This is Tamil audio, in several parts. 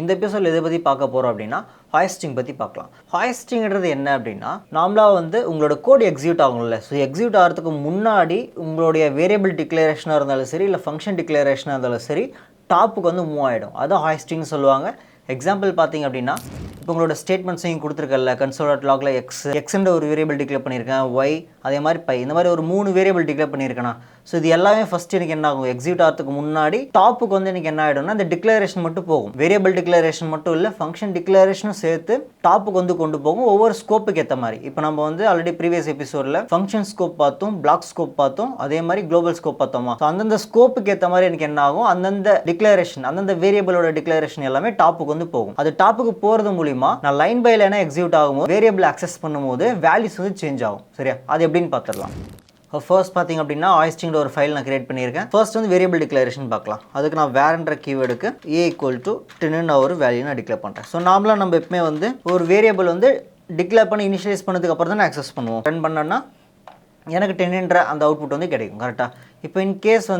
இந்த எபிசோட் எதை பற்றி பார்க்க போகிறோம் அப்படின்னா ஹாய்ஸ்டிங் பற்றி பார்க்கலாம். ஹாய்ஸ்டிங்கிறது என்ன அப்படின்னா, நார்மலாக உங்களோட கோட் எக்ஸிக்யூட் ஆகும்ல. ஸோ எக்ஸிக்யூட் ஆகிறதுக்கு முன்னாடி உங்களுடைய வேரியபிள் டிக்ளரேஷனாக இருந்தாலும் சரி, இல்லை ஃபங்க்ஷன் டிக்ளரேஷனாக இருந்தாலும் சரி, டாப்புக்கு மூவ் ஆகிடும். அதுதான் ஹாய்ஸ்டிங்னு சொல்லுவாங்க. எக்ஸாம்பிள் பார்த்தீங்க அப்படின்னா, இப்போ உங்களோட ஸ்டேட்மெண்ட்ஸையும் கொடுத்துருக்கல, console.logல எக்ஸ்ன்ற ஒரு வேரியபிள் டிக்ளேர் பண்ணியிருக்கேன், ஒய் அதே மாதிரி பை, இந்த மாதிரி ஒரு 3 வேரியபிள் டிக்ளேர் பண்ணியிருக்கேனா. ஸோ இது எல்லாமே ஃபஸ்ட்டு எனக்கு என்ன ஆகும், எக்ஸிக்யூட் ஆகிறதுக்கு முன்னாடி டாப்புக்கு எனக்கு என்ன ஆகிடும்னா, இந்த டிக்ளரேஷன் மட்டும் போகும். வேரியபிள் டிக்ளரேஷன் மட்டும் இல்லை, ஃபங்க்ஷன் டிக்ளரேஷனும் சேர்த்து டாப்புக்கு கொண்டு போகும், ஒவ்வொரு ஸ்கோப்புக்கு ஏற்ற மாதிரி. இப்போ நம்ம ஆல்ரெடி ப்ரீவியஸ் எபிசோடில் ஃபங்க்ஷன் ஸ்கோப் பார்த்தோம், பிளாக் ஸ்கோப் பார்த்தோம், அதே மாதிரி குளோபல் ஸ்கோப் பார்த்தோமா. ஸோ அந்தந்த ஸ்கோப்புக்கு ஏற்ற மாதிரி எனக்கு என்ன ஆகும், அந்தந்த டிக்ளரேஷன், அந்தந்த வேரியபிளோட டிக்ளரேஷன் எல்லாமே டாப்புக்கு போகும். அது டாப்புக்கு போகிறது மூலிமா நான் லைன் பை லைனாக எக்ஸிக்யூட் ஆகும்போது வேரியபிள் அக்சஸ் பண்ணும்போது வேல்யூஸ் சேஞ்ச் ஆகும். சரியா, அது எப்படின்னு பார்த்துடலாம். ஃபர்ஸ்ட் பார்த்தீங்க அப்படின்னா, ஹாய்ஸ்டிங்கில் ஒரு ஃபைல் நான் கிரியேட் பண்ணியிருக்கேன். ஃபர்ஸ்ட் வேரியபிள் டிக்ளரேஷன் பார்க்கலாம். அதுக்கு நான் வேர்ன்ற கீவேர்டுக்கு a=10 ஒரு வேல்யூ நான் டிக்ளேர் பண்ணுறேன். ஸோ நார்மலாக நம்ம எப்பவுமே ஒரு வேரியபிள் டிக்ளேர் பண்ணி இனிஷியலைஸ் பண்ணதுக்கு அப்புறம் தான் ஆக்சஸ் பண்ணுவோம். ரன் பண்ணோன்னா எனக்கு 10ன்ற அந்த அவுட்புட் கிடைக்கும். கரெக்டாக. இப்போ இன்கேஸ்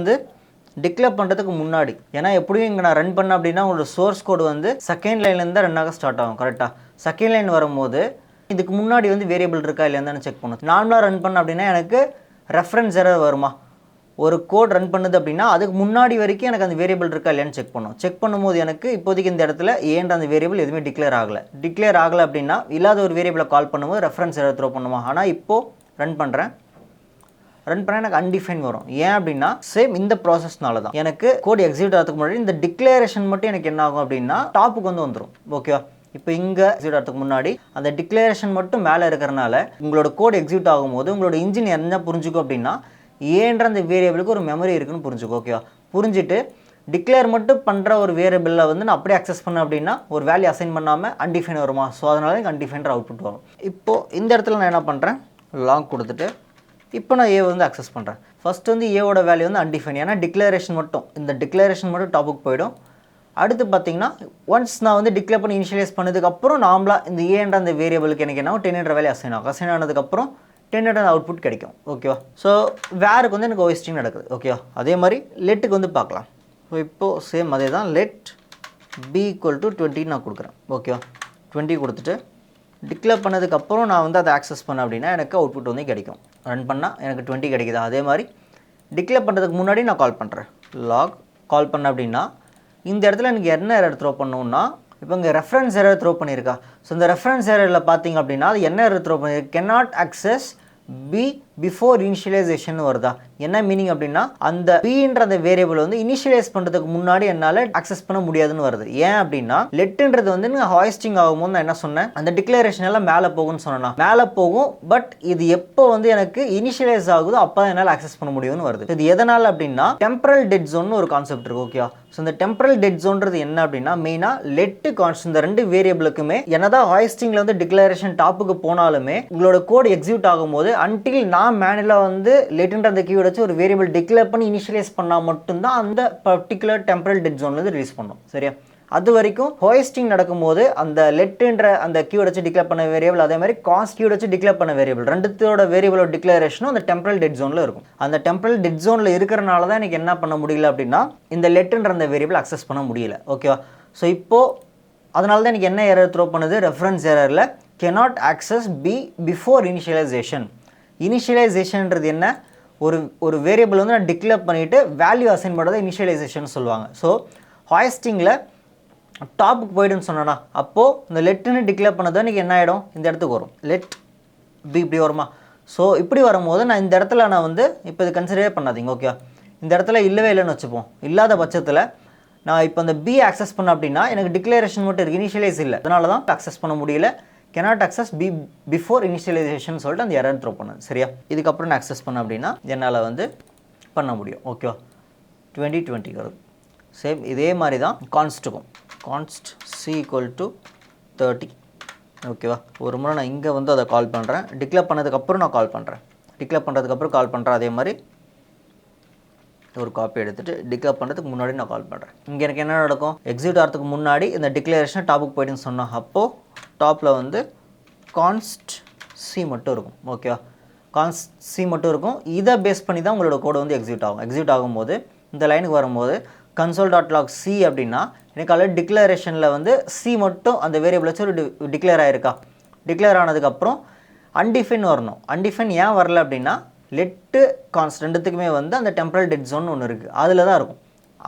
டிக்ளேர் பண்ணுறதுக்கு முன்னாடி, ஏன்னா எப்படியும் இங்கே நான் ரன் பண்ண அப்படின்னா உங்களோட சோர்ஸ் கோடு செகண்ட் லைன்லேருந்து தான் ரன் ஆக ஸ்டார்ட் ஆகும். கரெக்டாக. செகண்ட் லைன் வரும்போது இதுக்கு முன்னாடி வேரியபிள் இருக்கா இல்லையான்னு செக் பண்ணும். நார்மலாக ரன் பண்ண அப்படின்னா எனக்கு ரெஃபரன்ஸ் எரர் வருமா, ஒரு கோட் ரன் பண்ணுது அப்படின்னா அதுக்கு முன்னாடி வரைக்கும் எனக்கு அந்த வேரியபிள் இருக்கா இல்லையான்னு செக் பண்ணும். செக் பண்ணும்போது எனக்கு இப்போதைக்கு இந்த இடத்துல ஏன்ற அந்த வேரியபிள் எதுவுமே டிக்ளேர் ஆகலை அப்படின்னா இல்லாத ஒரு வேரியபிளை கால் பண்ணும்போது ரெஃபரன்ஸ் எரர் த்ரோ பண்ணுமா. ஆனால் இப்போது ரன் பண்ண எனக்கு அன்டிஃபைன் வரும். ஏன் அப்படின்னா சேம் இந்த ப்ராசஸ்னால தான் எனக்கு கோட் எக்ஸிக்யூட் ஆகிறதுக்கு முன்னாடி இந்த டிக்ளரேஷன் மட்டும் எனக்கு என்ன ஆகும் அப்படின்னா டாப்புக்கு வந்துடும். ஓகேவா. இப்போ இங்கே எக்ஸிக்யூட் ஆகிறதுக்கு முன்னாடி அந்த டிக்ளரேஷன் மட்டும் மேலே இருக்கிறனால உங்களோட கோட் எக்ஸிக்யூட் ஆகும்போது உங்களோட இன்ஜின் என்ன புரிஞ்சுக்கும் அப்படின்னா ஏன்ற அந்த வேரியபிளுக்கு ஒரு மெமரி இருக்குன்னு புரிஞ்சுக்கும். ஓகேவா. புரிஞ்சுட்டு டிக்ளேர் மட்டும் பண்ணுற ஒரு வேரியபிளில் நான் அப்படியே அக்சஸ் பண்ணேன் அப்படின்னா ஒரு வேல்யூ அசைன் பண்ணாமல் அன்டிஃபைன் வருமா. ஸோ அதனால எனக்கு அன்டிஃபைன்ற அவுட்புட் வரும். இப்போது இந்த இடத்துல நான் என்ன பண்ணுறேன், லாங் கொடுத்துட்டு இப்போ நான் ஏ அக்சஸ் பண்ணுறேன். ஃபஸ்ட் ஏவோட வேல்யூ அன்டிஃபைன், ஏன்னா டிக்ளரேஷன் மட்டும், இந்த டிக்ளரேஷன் மட்டும் டாப்புக்கு போயிடும். அடுத்து பார்த்தீங்கன்னா ஒன்ஸ் நான் டிக்ளேர் பண்ணி இனிஷியலைஸ் பண்ணதுக்கப்புறம் நார்மலாக இந்த ஏன்ற அந்த வேரியபிளுக்கு எனக்கு என்ன 10ன்ற வேல்யூ அசைன் ஆனதுக்கப்புறம் 10ன்ற அவுட்புட் கிடைக்கும். ஓகேவா. ஸோ வேருக்கு எனக்கு ஹாய்ஸ்டிங் நடக்குது. ஓகேவா. அதே மாதிரி லெட்டுக்கு பார்க்கலாம். ஸோ இப்போது சேம் அதே தான், லெட் b=20 நான் கொடுக்குறேன். ஓகேவா. 20 கொடுத்துட்டு டிக்ளேர் பண்ணதுக்கப்புறம் நான் அதை ஆக்சஸ் பண்ணேன் அப்படின்னா எனக்கு அவுட்புட் கிடைக்கும். ரன் பண்ணால் எனக்கு 20 கிடைக்குதா. அதே மாதிரி டிக்ளேர் பண்ணுறதுக்கு முன்னாடி நான் கால் பண்ணுறேன், லாக் கால் பண்ணேன் அப்படின்னா இந்த இடத்துல எனக்கு என்ன எரர் த்ரோ பண்ணணும்னா, இப்போ இங்கே ரெஃபரன்ஸ் எரர் த்ரோ பண்ணியிருக்கா. ஸோ இந்த ரெஃபரன்ஸ் எரரில் பார்த்தீங்க அப்படின்னா அது என்ன எரர் த்ரோ பண்ணியிருக்கு, cannot access b before initialisation வருதா. என்ன மீனிங் அப்படின்னா அந்த பின்ற அந்த வேரியபிள் இனிஷியலைஸ் பண்ணுறதுக்கு முன்னாடி என்னால் அக்சஸ் பண்ண முடியாதுன்னு வருது. ஏன் அப்படின்னா லெட்டுன்றது ஹாய்ஸ்டிங் ஆகும்போது நான் என்ன சொன்னேன், அந்த டிக்ளரேஷன் எல்லாம் மேலே போகும்னு சொன்னா மேலே போகும். பட் இது எப்போ எனக்கு இனிஷியலைஸ் ஆகுதோ அப்போ தான் என்னால் அக்சஸ் பண்ண முடியும்னு வருது. இது எதனால் அப்படின்னா டெம்பரல் டெட் ஜோன் ஒரு கான்செப்ட் இருக்கு. ஓகே. ஸோ இந்த டெம்பரல் டெட் ஜோன்றது என்ன அப்படின்னா மெயினாக லெட்டு கான்ஸ்ட் இந்த 2 வேரியபிளுக்குமே என்னதான் ஹாய்ஸ்டிங்கில் டிக்ளரேஷன் டாப்புக்கு போனாலுமே உங்களோட கோட் எக்ஸிக்யூட் ஆகும்போது அன்டில் நான் மேனுவலாக லெட்டுன்ற அந்த கீவேர்டு வச்சு ஒரு வேரியபிள் டிக்ளேர் பண்ணி இனிஷியலைஸ் பண்ணால் மட்டும்தான் அந்த பர்டிகுலர் டெம்பரல் டெட் ஜோன்லேருந்து ரிலீஸ் பண்ணும். சரியா. அது வரைக்கும் ஹாய்ஸ்டிங் நடக்கும்போது அந்த லெட்டுன்ற அந்த கீவேர்டு வச்சு டிக்ளேர் பண்ண வேரியபிள், அதே மாதிரி கான்ஸ்ட் கீவேர்டு வச்சு டிக்ளேர் பண்ண வேரியபிள், ரெண்டுத்தோட வேரியபிளோட டிக்ளரேஷனும் அந்த டெம்பரல் டெட் ஜோனில் இருக்கும். அந்த டெம்பரல் டெட் ஜோனில் இருக்கிறனால தான் எனக்கு என்ன பண்ண முடியல அப்படின்னா இந்த லெட்டுன்ற அந்த வேரியபிள் அக்சஸ் பண்ண முடியல. ஓகேவா. ஸோ இப்போது அதனால தான் எனக்கு என்ன எரர் த்ரோ பண்ணுது, ரெஃபரன்ஸ் எரரில் cannot access b before initialization. இனிஷியலைசேஷன்ன்றது என்ன, ஒரு வேரியபிள் நான் டிக்ளேர் பண்ணிவிட்டு வேல்யூ அசைன் பண்ணுறதை இனிஷியலைசேஷன் சொல்லுவாங்க. ஸோ ஹாய்ஸ்டிங்கில் டாப்புக்கு போய்டுன்னு சொன்னா அப்போது இந்த லெட்டுன்னு டிக்ளேர் பண்ணது இன்றைக்கி என்ன ஆகிடும், இந்த இடத்துக்கு வரும், லெட் பி இப்படி வருமா. ஸோ இப்படி வரும்போது நான் இந்த இடத்துல நான் இப்போ இது கன்சிடரே பண்ணாதீங்க. ஓகே. இந்த இடத்துல இல்லவே இல்லைன்னு வச்சுப்போம். இல்லாத பட்சத்தில் நான் இப்போ அந்த பி ஆக்சஸ் பண்ண அப்படின்னா எனக்கு டிக்ளரேஷன் மட்டும் இருக்குது, இனிஷியலைஸ் இல்லை. அதனால தான் ஆக்சஸ் பண்ண முடியல. cannot access b before initialization சொல்லிட்டு அந்த எரர் த்ரோ பண்ணுது. சரியா. இதுக்கப்புறம் நான் அக்சஸ் பண்ண அப்படின்னா என்னால் பண்ண முடியும். ஓகேவா. 2020 வருது. சேம் இதே மாதிரி தான் கான்ஸ்ட்டுக்கும், கான்ஸ்ட் c=30. ஓகேவா. ஒரு முறை நான் இங்கே அதை கால் பண்ணுறேன், டிக்ளேர் பண்ணதுக்கப்புறம் நான் கால் பண்ணுறேன், டிக்ளேர் பண்ணுறதுக்கப்புறம் கால் பண்ணுறேன். அதே மாதிரி ஒரு காப்பி எடுத்துகிட்டு டிக்ளேர் பண்ணுறதுக்கு முன்னாடி நான் கால் பண்ணுறேன். இங்கே எனக்கு என்ன நடக்கும், எக்ஸிக்யூட் ஆகிறதுக்கு முன்னாடி இந்த டிக்ளரேஷனை டாப்புக்கு போய்ட்டுன்னு சொன்னோம். அப்போது டாப்பில் கான்ஸ்ட் சி மட்டும் இருக்கும். ஓகேவா. கான்ஸ்ட் சி மட்டும் இருக்கும். இதை பேஸ் பண்ணி தான் உங்களோட கோடு எக்ஸிக்யூட் ஆகும். எக்ஸிக்யூட் ஆகும்போது இந்த லைனுக்கு வரும்போது console.log c அப்படின்னா எனக்கு ஆல்ரெடி டிக்ளரேஷனில் வந்து சி மட்டும் அந்த வேரியபிள் வச்சு ஒரு டிக்ளேர் ஆகிருக்கா. டிக்ளேர் ஆனதுக்கப்புறம் அன்டிஃபைன் வரணும். அன்டிஃபைன் ஏன் வரல அப்படின்னா லெட்டு கான்ஸ்ட் ரெண்டுத்துக்குமே வந்து அந்த டெம்பரல் டெட் ஜோன் ஒன்று இருக்குது, அதில் தான் இருக்கும்.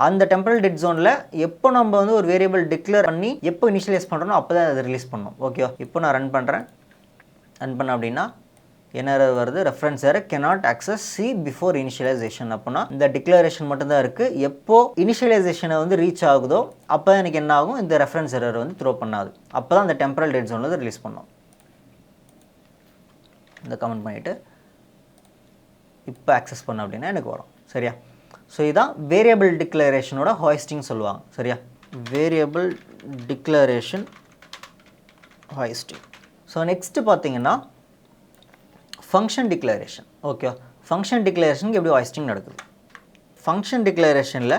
அந்த டெம்பரல் டெட் ஜோனில் எப்போ நம்ம வந்து ஒரு வேரியபிள் டிக்ளேர் பண்ணி எப்போ இனிஷியலைஸ் பண்ணுறோம் அப்போ தான் அதை ரிலீஸ் பண்ணணும். ஓகேவா? இப்போ நான் ரன் பண்ணுறேன். ரன் பண்ண அப்படின்னா என்ன வருது? Reference error cannot access C before initialization. அப்படின்னா இந்த டிக்ளரேஷன் மட்டும்தான் இருக்குது. எப்போ இனிஷியலைசேஷனை வந்து ரீச் ஆகுதோ அப்போ தான் எனக்கு என்ன ஆகும்? இந்த ரெஃபரன்ஸ் எரர் வந்து த்ரோ பண்ணாது. அப்போ தான் அந்த டெம்பரல் டெட் ஜோனில் ரிலீஸ் பண்ணோம். இந்த கமெண்ட் பண்ணிவிட்டு இப்போ ஆக்சஸ் பண்ண அப்படின்னா எனக்கு வரும். சரியா? ஸோ இதுதான் வேரியபிள் டிக்ளரேஷனோட ஹாய்ஸ்டிங் சொல்லுவாங்க. சரியா? Variable declaration hoisting. So next பார்த்தீங்கன்னா ஃபங்க்ஷன் டிக்ளரேஷன். ஓகே, ஃபங்க்ஷன் டிக்ளரேஷனுக்கு எப்படி ஹாய்ஸ்டிங் நடக்குது? ஃபங்க்ஷன் டிக்ளரேஷனில்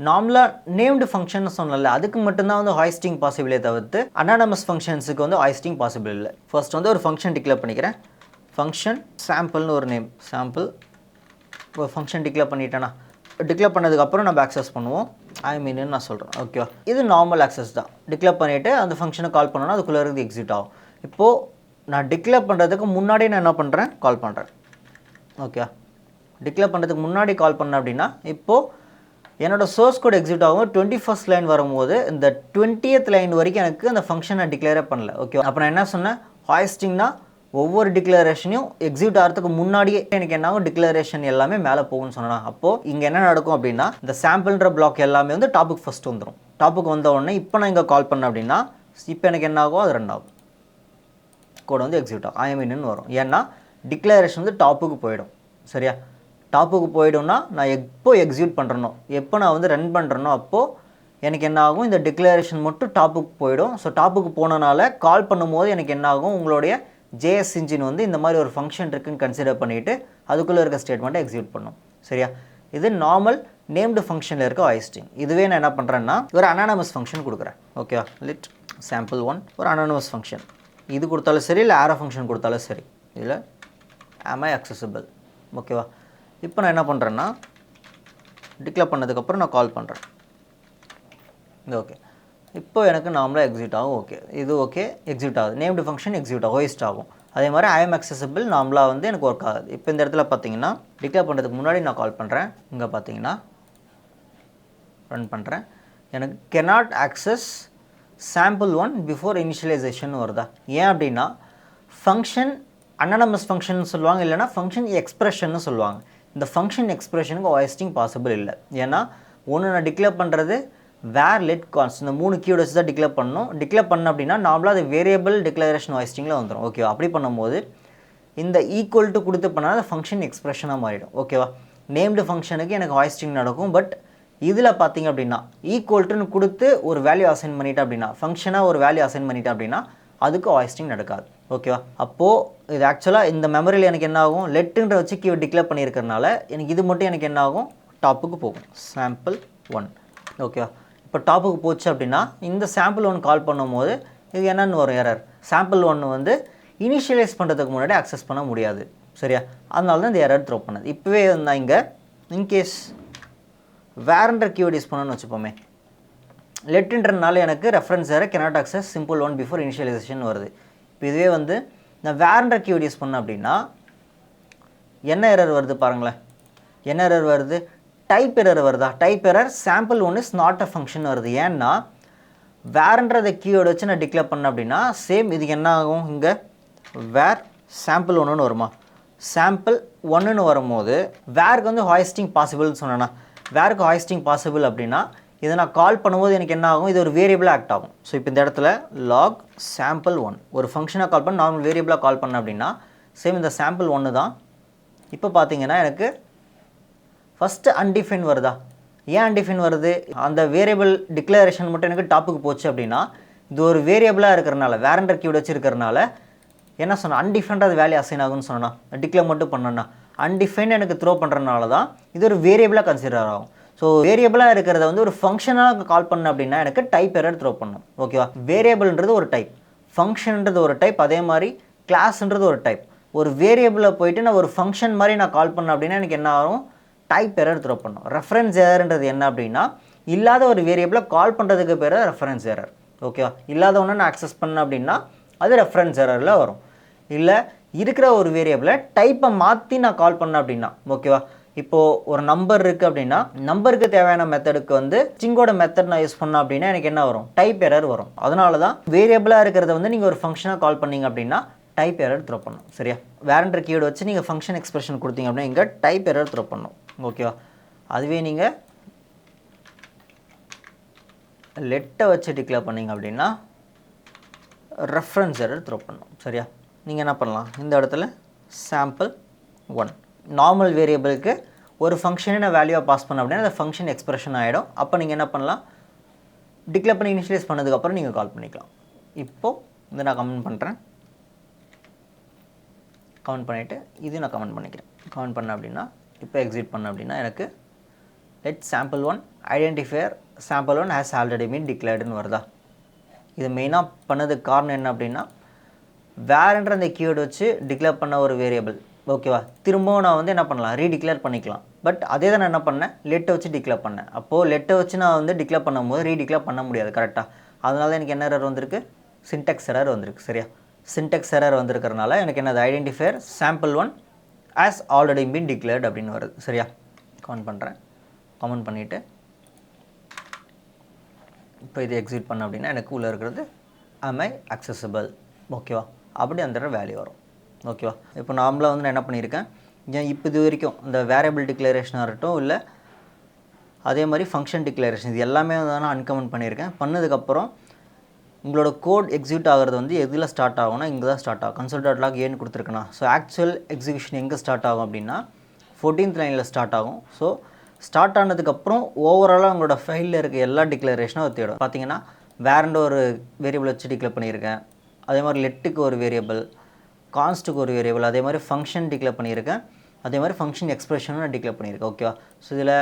நார்மலாக நேம்டு ஃபங்க்ஷன் சொன்னல அதுக்கு மட்டும்தான் வந்து ஹாய்ஸ்டிங் பாசிபிளே தவிர்த்து அனானமஸ் ஃபங்க்ஷன்ஸுக்கு வந்து ஹாய்ஸ்டிங் பாசிபிள் இல்லை. ஃபர்ஸ்ட் வந்து ஒரு ஃபங்க்ஷன் டிக்ளேர் பண்ணிக்கிறேன். ஃபங்க்ஷன் சாம்பிள்னு ஒரு நேம், சாம்பிள். இப்போ ஃபங்க்ஷன் டிக்ளேர் பண்ணிட்டேன்னா டிக்ளேர் பண்ணதுக்கப்புறம் நம்ம ஆக்சஸ் பண்ணுவோம். ஐ மீன்னு நான் சொல்கிறேன். ஓகேவா? இது நார்மல் ஆக்சஸ் தான். டிக்ளேர் பண்ணிவிட்டு அந்த ஃபங்க்ஷனை கால் பண்ணோன்னா அதுக்குள்ளே இருந்து எக்ஸிட் ஆகும். இப்போது நான் டிக்ளேர் பண்ணுறதுக்கு முன்னாடி நான் என்ன பண்ணுறேன்? கால் பண்ணுறேன். ஓகே, டிக்ளேர் பண்ணுறதுக்கு முன்னாடி கால் பண்ணேன் அப்படின்னா இப்போது என்னோட சோர்ஸ் கோட் எக்ஸிட் ஆகும். 21st லைன் வரும்போது இந்த 20th லைன் வரைக்கும் எனக்கு அந்த ஃபங்க்ஷன் நான் டிக்ளேரே பண்ணல. ஓகே, அப்போ நான் என்ன சொன்னேன்? ஹாய்ஸ்டிங்னா ஒவ்வொரு டிக்ளரேஷனையும் எக்ஸிக்யூட் ஆகிறதுக்கு முன்னாடியே எனக்கு என்ன ஆகும்? டிக்ளரேஷன் எல்லாமே மேலே போகும்னு சொன்னேன். அப்போது இங்கே என்ன நடக்கும் அப்படின்னா இந்த சாம்பிள்ன்ற பிளாக் எல்லாமே வந்து டாப்புக்கு ஃபஸ்ட் வந்துடும். டாப்புக்கு வந்த உடனே இப்போ நான் இங்கே கால் பண்ணேன் அப்படின்னா இப்போ எனக்கு என்ன ஆகும்? அது ரன் ஆகும். கோட் வந்து எக்ஸிக்யூட் ஆகும். ஐஎம்இன்னு வரும். ஏன்னா டிக்ளரேஷன் வந்து டாப்புக்கு போயிடும். சரியா? டாப்புக்கு போயிடும்னா நான் எப்போ எக்ஸிக்யூட் பண்ணுறனோ, எப்போ நான் வந்து ரன் பண்ணுறனோ அப்போது எனக்கு என்ன ஆகும்? இந்த டிக்ளரேஷன் மட்டும் டாப்புக்கு போயிடும். ஸோ டாப்புக்கு போனனால கால் பண்ணும்போது எனக்கு என்ன ஆகும்? உங்களுடைய JS இன்ஜின் வந்து இந்த மாதிரி ஒரு ஃபங்க்ஷன் இருக்குன்னு கன்சிடர் பண்ணிவிட்டு அதுக்குள்ளே இருக்க ஸ்டேட்மெண்ட்டை எக்ஸிக்யூட் பண்ணும். சரியா? இது நார்மல் நேம்டு ஃபங்க்ஷனில் இருக்க ஹாய்ஸ்டிங். இதுவே நான் என்ன பண்ணுறேன்னா ஒரு அனானமஸ் ஃபங்க்ஷன் கொடுக்குறேன். ஓகேவா? லிட் sample1 ஒரு அனானமஸ் ஃபங்க்ஷன். இது கொடுத்தாலும் சரி, இல்லை ஆரோ ஃபங்க்ஷன் கொடுத்தாலும் சரி. இதில் am I accessible? ஓகேவா? இப்போ நான் என்ன பண்ணுறேன்னா டிக்ளேர் பண்ணதுக்கப்புறம் நான் கால் பண்ணுறேன். இது ஓகே. இப்போ எனக்கு நார்மலாக எக்ஸிட் ஆகும். ஓகே, இது ஓகே, எக்ஸிட் ஆகுது. நேம்டு ஃபங்க்ஷன் எக்ஸிட் ஆகும், ஹோஸ்ட் ஆகும். அதே மாதிரி ஐ எம் அக்சசபிள் நார்மலாக வந்து எனக்கு ஒர்க் ஆகுது. இப்போ இந்த இடத்துல பார்த்தீங்கன்னா டிக்ளேர் பண்ணுறதுக்கு முன்னாடி நான் கால் பண்ணுறேன். இங்கே பார்த்தீங்கன்னா ரன் பண்ணுறேன். எனக்கு cannot access sample1 before initialization வருதா? ஏன் அப்படின்னா ஃபங்க்ஷன் அனானமஸ் ஃபங்க்ஷன் சொல்லுவாங்க, இல்லைனா ஃபங்க்ஷன் எக்ஸ்பிரஷன்னு சொல்லுவாங்க. இந்த ஃபங்க்ஷன் எக்ஸ்பிரஷனுக்கு ஹாய்ஸ்டிங் பாசிபிள் இல்லை. ஏன்னா ஒன்று நான் டிக்ளேர் பண்ணுறது வேர் லெட் கான்ஸ்ட், இந்த 3 கீவேர்ட்ஸ் தான் டிக்ளேர் பண்ணணும். டிக்ளேர் பண்ண அப்படின்னா நார்மலாக அது வேரியபிள் டிக்ளரேஷன் ஹாய்ஸ்டிங்கில் வந்துடும். ஓகேவா? அப்படி பண்ணும்போது இந்த ஈக்குவல் டு கொடுத்து பண்ணால் அது ஃபங்க்ஷன் எக்ஸ்பிரஷனாக மாறிடும். ஓகேவா? நேம்டு ஃபங்க்ஷனுக்கு எனக்கு ஹாய்ஸ்டிங் நடக்கும். பட் இதில் பார்த்தீங்க அப்படின்னா ஈக்குவல் டுன்னு கொடுத்து ஒரு வேல்யூ அசைன் பண்ணிட்டேன் அப்படின்னா, ஃபங்க்ஷனாக ஒரு வேல்யூ அசைன் பண்ணிட்டேன் அப்படின்னா அதுக்கு ஹாய்ஸ்டிங் நடக்காது. ஓகேவா? அப்போது இது ஆக்சுவலாக இந்த மெமரியில் எனக்கு என்ன ஆகும்? லெட்டுன்ற வச்சு கீவேர்ட் டிக்ளேர் பண்ணியிருக்கிறனால எனக்கு இது மட்டும் எனக்கு என்ன ஆகும்? டாப்புக்கு போகும். sample1. ஓகேவா? இப்போ டாப்புக்கு போச்சு அப்படின்னா இந்த sample1 கால் பண்ணும்போது இது என்னென்னு வரும்? எரர். sample1 வந்து இனிஷியலைஸ் பண்ணுறதுக்கு முன்னாடி அக்சஸ் பண்ண முடியாது. சரியா? அதனால தான் இந்த எரர் த்ரோ பண்ணது. இப்போவே நான் இங்கே இன்கேஸ் வேர்ன்ற கீவேர்ட் யூஸ் பண்ணணும்னு வச்சுப்போமே, லெட்டுன்றனால எனக்கு reference error cannot access simple1 before initialization வருது. இப்போ இதுவே வந்து நான் வேர்ன்ற கீவேர்ட் யூஸ் பண்ணேன் அப்படின்னா என்ன எரர் வருது பாருங்களேன். என்ன எரர் வருது? டைப் எரர் வருதா? Type error sample1 is not a function வருது. ஏன்னா வேர்ன்றத கீவேர்டு வச்சு நான் டிக்ளேர் பண்ணேன் அப்படின்னா சேம் இதுக்கு என்ன ஆகும்? இங்கே வேர் sample1ன்னு வருமா? sample1ன்னு வரும்போது வேருக்கு வந்து ஹாய்ஸ்டிங் பாசிபிள்னு சொன்னேன்னா, வேருக்கு ஹாய்ஸ்டிங் பாசிபிள் அப்படின்னா இதை நான் கால் பண்ணும்போது எனக்கு என்ன ஆகும்? இது ஒரு வேரியபிளாக ஆக்ட் ஆகும். ஸோ இப்போ இந்த இடத்துல log sample1 ஒரு ஃபங்க்ஷனாக கால் பண்ண நார்மல் வேரியபிளாக கால் பண்ணேன் அப்படின்னா சேம் இந்த sample1 தான். இப்போ பார்த்தீங்கன்னா எனக்கு ஃபஸ்ட்டு அன்டிஃபைன் வருதா? ஏன் அன்டிஃபைன் வருது? அந்த வேரியபிள் டிக்ளரேஷன் மட்டும் எனக்கு டாப்புக்கு போச்சு அப்படின்னா இது ஒரு வேரியபிளாக இருக்கிறனால வேரண்டர் கீவேர்ட் வச்சுருக்கிறனால என்ன சொன்னால் அன்டிஃபைன்ட் அது வேல்யூ அசைன் ஆகும்னு சொன்னால் டிக்ளேர் மட்டும் பண்ணேன்னா அன்டிஃபைன் எனக்கு த்ரோ பண்ணுறதுனால தான் இது ஒரு வேரியபிளாக கன்சிடர் ஆகும். ஸோ வேரியபிளாக இருக்கிறத வந்து ஒரு ஃபங்க்ஷனாக கால் பண்ண அப்படின்னா எனக்கு டைப் எரர் த்ரோ பண்ணும். ஓகேவா? வேரியபிள்ன்றது ஒரு டைப், ஃபங்க்ஷன்ன்றது ஒரு டைப், அதே மாதிரி கிளாஸ்ன்றது ஒரு டைப். ஒரு வேரியபிளில் போயிட்டு நான் ஒரு ஃபங்க்ஷன் மாதிரி நான் கால் பண்ணேன் அப்படின்னா எனக்கு என்ன ஆகும்? டைப் எரர் த்ரோ பண்ணும். ரெஃபரன்ஸ் எரர்ன்றது என்ன அப்படின்னா இல்லாத ஒரு வேரியபிளை கால் பண்ணுறதுக்கு பேர் ரெஃபரன்ஸ் எரர். ஓகேவா? இல்லாத ஒன்று நான் அக்சஸ் பண்ணேன் அப்படின்னா அது ரெஃபரன்ஸ் எரரில் வரும். இல்லை இருக்கிற ஒரு வேரியபிளை டைப்பை மாற்றி நான் கால் பண்ணேன் அப்படின்னா, ஓகேவா? இப்போது ஒரு நம்பர் இருக்குது அப்படின்னா நம்பருக்கு தேவையான மெத்தடுக்கு வந்து ஸ்ட்ரிங்கோட மெத்தட் நான் யூஸ் பண்ணேன் அப்படின்னா எனக்கு என்ன வரும்? டைப் எரர் வரும். அதனால தான் வேரியபிளாக இருக்கிறத வந்து நீங்கள் ஒரு ஃபங்க்ஷனாக கால் பண்ணீங்க அப்படின்னா டைப் எரர் த்ரோ பண்ணணும். சரியா? வேரண்ட்ற கீவேர்டு வச்சு நீங்கள் ஃபங்க்ஷன் எக்ஸ்பிரஷன் கொடுத்தீங்க அப்படின்னா இங்கே டைப் எரர் த்ரோ பண்ணணும். ஓகேவா? அதுவே நீங்கள் லெட்டை வச்சு டிக்ளேர் பண்ணிங்க அப்படின்னா ரெஃபரன்ஸ் எரர் த்ரோ பண்ணணும். சரியா? நீங்கள் என்ன பண்ணலாம்? இந்த இடத்துல sample1 நார்மல் வேரியபிளுக்கு ஒரு ஃபங்க்ஷனை நான் வேல்யூவாக பாஸ் பண்ண அப்படின்னா அந்த ஃபங்க்ஷன் எக்ஸ்பிரஷன் ஆகிடும். அப்போ நீங்கள் என்ன பண்ணலாம்? டிக்ளேர் பண்ணி இனிஷியலைஸ் பண்ணதுக்கப்புறம் நீங்கள் கால் பண்ணிக்கலாம். இப்போது இதை நான் கமெண்ட் பண்ணுறேன். கமெண்ட் பண்ணிவிட்டு இது நான் கமெண்ட் பண்ணிக்கிறேன். கமெண்ட் பண்ண அப்படின்னா இப்போ எக்ஸிட் பண்ண அப்படின்னா எனக்கு let sample1 identifier sample1 has already been டிக்ளேர்டுன்னு வருதா? இது மெயினாக பண்ணதுக்கு காரணம் என்ன அப்படின்னா வேறன்ற அந்த கீவேர்டு வச்சு டிக்ளேர் பண்ண ஒரு வேரியபிள், ஓகேவா? திரும்பவும் நான் வந்து என்ன பண்ணலாம்? ரீடிக்ளேர் பண்ணிக்கலாம். பட் அதே தான் நான் என்ன பண்ணேன்? லெட்டை வச்சு டிக்ளேர் பண்ணேன். அப்போது லெட்டை வச்சு நான் வந்து டிக்ளேர் பண்ணும்போது ரீடிக்ளேர் பண்ண முடியாது கரெக்டாக. அதனால தான் எனக்கு என்ன எரர் வந்திருக்கு? சின்டெக்ஸ் எரர் வந்திருக்கு. சரியா? சின்டெக்ஸ் எரர் வந்திருக்கிறனால எனக்கு என்னது? Identifier sample1 has already been declared அப்படின்னு வருது. சரியா? கமெண்ட் பண்ணுறேன். கமெண்ட் பண்ணிவிட்டு இப்போ இது எக்ஸிட் பண்ண அப்படின்னா எனக்கு உள்ளே இருக்கிறது am I accessible, ஓகேவா? அப்படி அந்த வேல்யூ வரும். ஓகேவா? இப்போ நார்மலாக வந்து நான் என்ன பண்ணியிருக்கேன்? இப்போ இது வரைக்கும் இந்த வேரியபிள் டிக்ளரேஷனாக இருக்கட்டும், இல்லை அதே மாதிரி ஃபங்க்ஷன் டிக்ளரேஷன், இது எல்லாமே வந்து நான் அன்கமெண்ட் பண்ணியிருக்கேன். பண்ணதுக்கப்புறம் உங்களோட கோட் எக்ஸிக்யூட் ஆகிறது வந்து எதில் ஸ்டார்ட் ஆகும்னா இங்கே தான் ஸ்டார்ட் ஆகும். console.log ஏன்னு கொடுத்துருக்கேன்னா, ஸோ ஆக்சுவல் எக்ஸிக்யூஷன் எங்கே ஸ்டார்ட் ஆகும் அப்படின்னா 14th லைனில் ஸ்டார்ட் ஆகும். ஸோ ஸ்டார்ட் ஆனதுக்கப்புறம் ஓவராலாக உங்களோட ஃபைலில் இருக்க எல்லா டிக்ளரேஷனும் அது தேடும். பார்த்தீங்கன்னா வேறண்ட ஒரு வேரியபிள் வச்சு டிக்ளேர் பண்ணியிருக்கேன். அதே மாதிரி லெட்டுக்கு ஒரு வேரியபிள், கான்ஸ்ட்டுக்கு ஒரு வேரியபிள், அதே மாதிரி ஃபங்க்ஷன் டிக்ளேர் பண்ணியிருக்கேன். அதே மாதிரி ஃபங்க்ஷன் எக்ஸ்பிரஷனும் நான் டிக்ளேர் பண்ணியிருக்கேன். ஓகேவா? ஸோ இதில்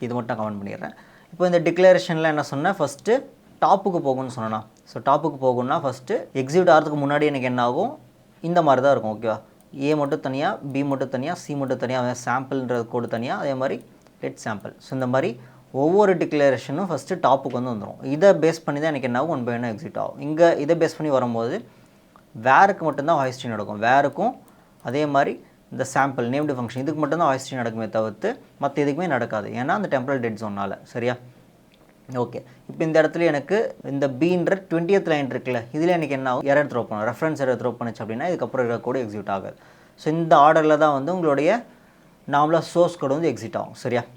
இது மட்டும் நான் கமெண்ட் பண்ணிடுறேன். இப்போ இந்த டிக்ளரேஷனில் என்ன சொன்னேன்? ஃபஸ்ட்டு டாப்புக்கு போகும்னு சொன்னேன்னா, ஸோ டாப்புக்கு போகும்னா ஃபஸ்ட்டு எக்ஸிக்யூட் ஆகிறதுக்கு முன்னாடி எனக்கு என்ன ஆகும்? இந்த மாதிரி தான் இருக்கும். ஓகேவா? ஏ மட்டும் தனியாக, பி மட்டும் தனியாக, சி மட்டும் தனியாக, சாம்பிள்ன்ற கோடு தனியாக, அதே மாதிரி லெட் சாம்பிள். ஸோ இந்த மாதிரி ஒவ்வொரு டிக்ளரேஷனும் ஃபஸ்ட்டு டாப்புக்கு வந்து வந்துடும். இதை பேஸ் பண்ணி தான் எனக்கு என்ன ஆகும்? 1 by 1 எக்ஸிட் ஆகும். இங்கே இதை பேஸ் பண்ணி வரும்போது வேருக்கு மட்டும்தான் ஹாய்ஸ்ட்ரிங் நடக்கும். வேருக்கும் அதே மாதிரி இந்த சாம்பிள் நேம்டு ஃபங்க்ஷன் இதுக்கு மட்டும்தான் ஹாய்ஸ்ட்ரிங் நடக்குமே தவிர்த்து மற்ற எதுக்குமே நடக்காது. ஏன்னா அந்த டெம்பரல் டெட் ஜோனால். சரியா? ஓகே. இப்போ இந்த இடத்துல எனக்கு இந்த பீன்ற 20th லைன் இருக்குல்ல, இதில் எனக்கு என்ன ஆகும்? எரர் த்ரோ பண்ணும். ரெஃபரன்ஸ் எரர் த்ரோ பண்ணுச்சு அப்படின்னா இதுக்கப்புறம் இருக்கிற கோடு எக்ஸிக்யூட் ஆகாது. ஸோ இந்த ஆர்டரில் தான் வந்து உங்களுடைய நார்மலாக சோர்ஸ் கோடு வந்து எக்ஸிட் ஆகும். சரியா?